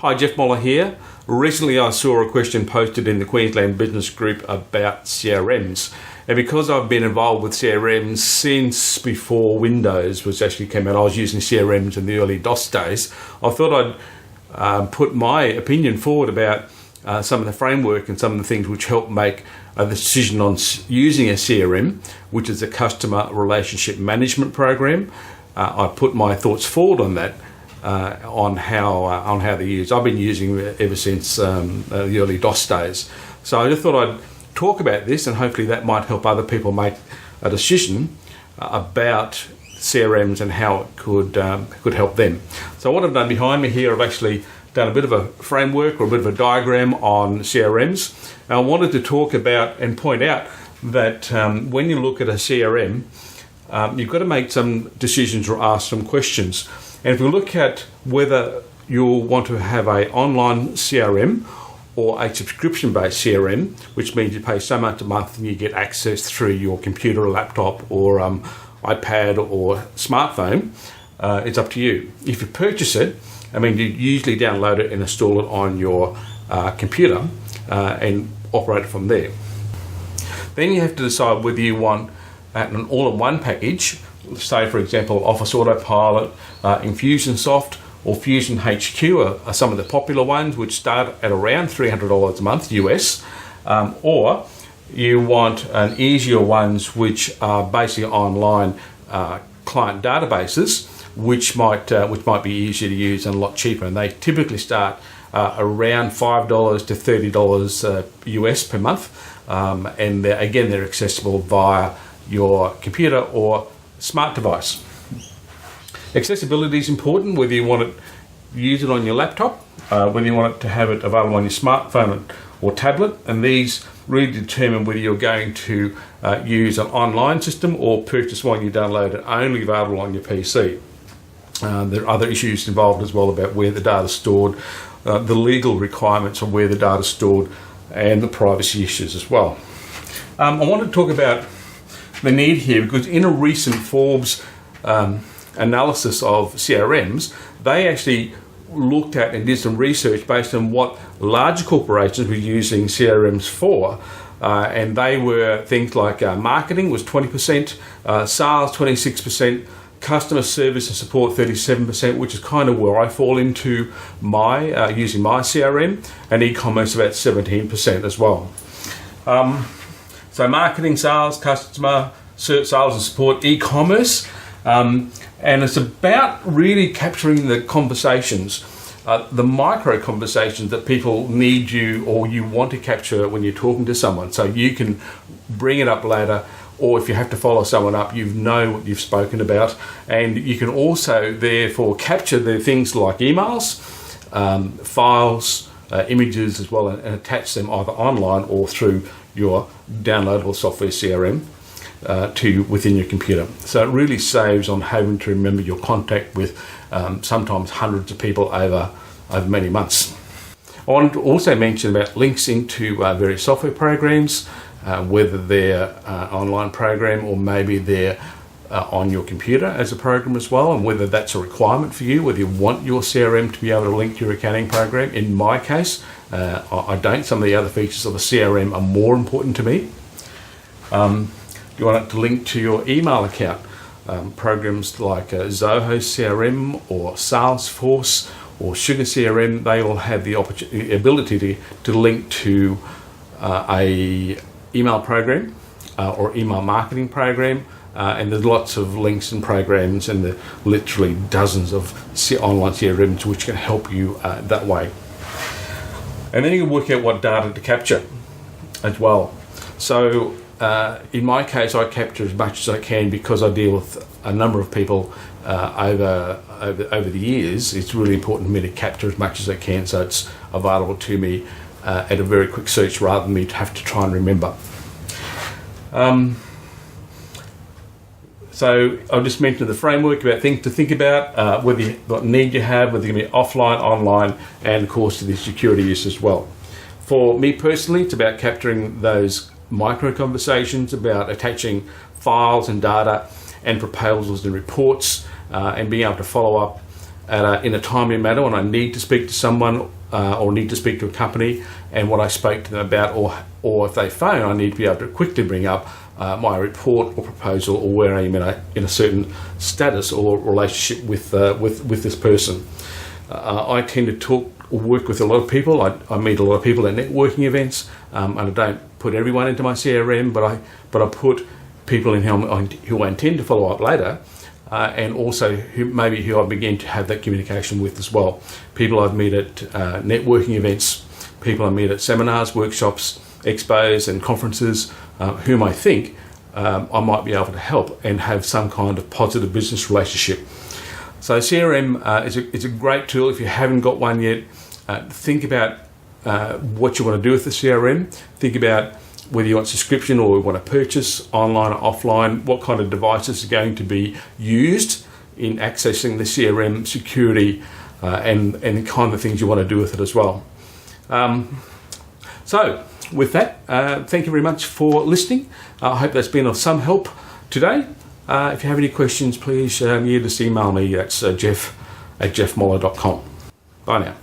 Hi, Geoff Moller here. Recently I saw a question posted in the Queensland Business Group about CRMs. And because I've been involved with CRMs since before Windows was actually came out, I was using CRMs in the early DOS days, I thought I'd put my opinion forward about some of the framework and some of the things which help make a decision on using a CRM, which is a customer relationship management program. I put my thoughts forward on that. On how they're used. I've been using it ever since the early DOS days. So I just thought I'd talk about this, and hopefully that might help other people make a decision about CRMs and how it could help them. So what I've done behind me here, I've actually done a bit of a framework or a bit of a diagram on CRMs. And I wanted to talk about and point out that when you look at a CRM, you've got to make some decisions or ask some questions. And if we look at whether you'll want to have an online CRM or a subscription-based CRM, which means you pay so much a month and you get access through your computer or laptop or iPad or smartphone, it's up to you. If you purchase it, you usually download it and install it on your computer and operate it from there. Then you have to decide whether you want an all-in-one package, say for example Office Autopilot, Infusionsoft or Fusion HQ are some of the popular ones which start at around $300 a month US, or you want an easier ones which are basically online client databases which might be easier to use and a lot cheaper, and they typically start around $5 to $30 US per month, and they're accessible via your computer or smart device. Accessibility is important, whether you want to use it on your laptop, whether you want to have it available on your smartphone or tablet, and these really determine whether you're going to use an online system or purchase one you download it only available on your PC. There are other issues involved as well about where the data is stored, the legal requirements of where the data is stored, and the privacy issues as well. I want to talk about the need here because in a recent Forbes analysis of CRMs, they actually looked at and did some research based on what larger corporations were using CRMs for, and they were things like marketing was 20%, sales 26%, customer service and support 37%, which is kind of where I fall into my using my CRM, and e-commerce about 17% as well. So marketing, sales, customer, sales and support, e-commerce, and it's about really capturing the conversations, the micro conversations that people need you or you want to capture when you're talking to someone. So you can bring it up later, or if you have to follow someone up, you know what you've spoken about, and you can also therefore capture the things like emails, files, images as well, and attach them either online or through your downloadable software CRM to within your computer. So it really saves on having to remember your contact with sometimes hundreds of people over many months. I want to also mention about links into various software programs, whether they're online program or maybe they're on your computer as a program as well, and whether that's a requirement for you, whether you want your CRM to be able to link to your accounting program. In my case, I don't. Some of the other features of a CRM are more important to me. You want it to link to your email account. Programs like Zoho CRM or Salesforce or Sugar CRM, they all have the ability to link to a email program or email marketing program, and there's lots of links and programs, and there are literally dozens of online CRMs which can help you that way. And then you can work out what data to capture as well. So in my case, I capture as much as I can because I deal with a number of people over the years. It's really important to me to capture as much as I can so it's available to me at a very quick search rather than me to have to try and remember. So I'll just mention the framework about things to think about, what need you have, whether you're going to be offline, online, and of course to the security use as well. For me personally, it's about capturing those micro conversations, about attaching files and data and proposals and reports, and being able to follow up in a timely manner when I need to speak to someone or need to speak to a company, and what I spoke to them about, or if they phone, I need to be able to quickly bring up my report or proposal, or where I am in a certain status or relationship with this person. I tend to talk or work with a lot of people. I meet a lot of people at networking events, and I don't put everyone into my CRM, but I put people in who I intend to follow up later, and also who I begin to have that communication with as well. People I've met at networking events, people I meet at seminars, workshops, expos and conferences, whom I think I might be able to help and have some kind of positive business relationship. So CRM is a great tool. If you haven't got one yet, think about what you want to do with the CRM. Think about whether you want subscription or you want to purchase online or offline, what kind of devices are going to be used in accessing the CRM, security, and the kind of things you want to do with it as well. So with that, thank you very much for listening. I hope that's been of some help today. If you have any questions, please just email me. That's Geoff@geoffmoller.com. Bye now.